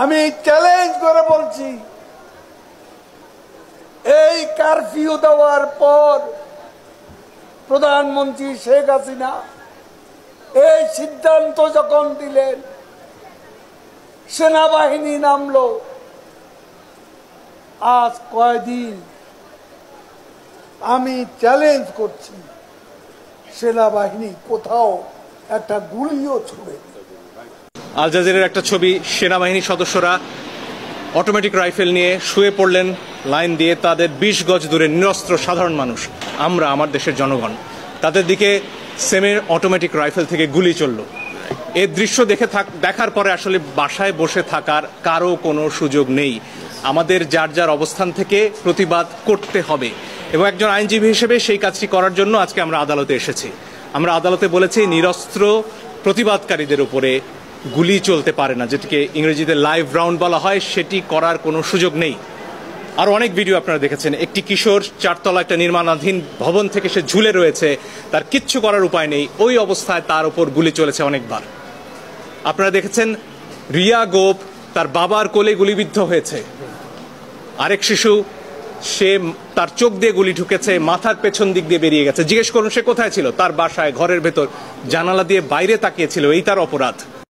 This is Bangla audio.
আমি চ্যালেঞ্জ করে বলছি, এই কারফিউ দেওয়ার পর প্রধানমন্ত্রী শেখ হাসিনা এই সিদ্ধান্ত যখন দিলেন, সেনাবাহিনী নামলো। আজ কয়দিন আমি চ্যালেঞ্জ করছি, সেনাবাহিনী কোথাও একটা গুলিও ছুড়ে। আল জাজিরার একটা ছবি, সেনাবাহিনীর সদস্যরা অটোমেটিক রাইফেল নিয়ে শুয়ে পড়লেন লাইন দিয়ে, তাদের 20 গজ দূরে নিরস্ত্র সাধারণ মানুষ, আমরা, আমার দেশের জনগণ, তাদের দিকে সেমের অটোমেটিক রাইফেল থেকে গুলি চলল। এর দৃশ্য দেখার পরে আসলে বাসায় বসে থাকার কারো কোনো সুযোগ নেই। আমাদের যার যার অবস্থান থেকে প্রতিবাদ করতে হবে, এবং একজন আইনজীবী হিসেবে সেই কাজটি করার জন্য আজকে আমরা আদালতে এসেছি। আমরা আদালতে বলেছি নিরস্ত্র প্রতিবাদকারীদের উপরে গুলি চলতে পারে না, যেটিকে ইংরেজিতে লাইভ রাউন্ড বলা হয়, সেটি করার কোনো সুযোগ নেই। আর অনেক ভিডিও আপনারা দেখেছেন, একটি কিশোর 4 তলা একটা নির্মাণাধীন ভবন থেকে সে ঝুলে রয়েছে, তার কিচ্ছু করার উপায় নেই, ওই অবস্থায় তার উপর গুলি চলেছে অনেকবার। আপনারা দেখেছেন রিয়া গোপ তার বাবার কোলে গুলিবিদ্ধ হয়েছে, আরেক শিশু সে তার চোখ দিয়ে গুলি ঢুকেছে, মাথার পেছন দিক দিয়ে বেরিয়ে গেছে। জিজ্ঞেস করুন সে কোথায় ছিল? তার বাসায়, ঘরের ভেতর, জানালা দিয়ে বাইরে তাকিয়েছিল, এই তার অপরাধ।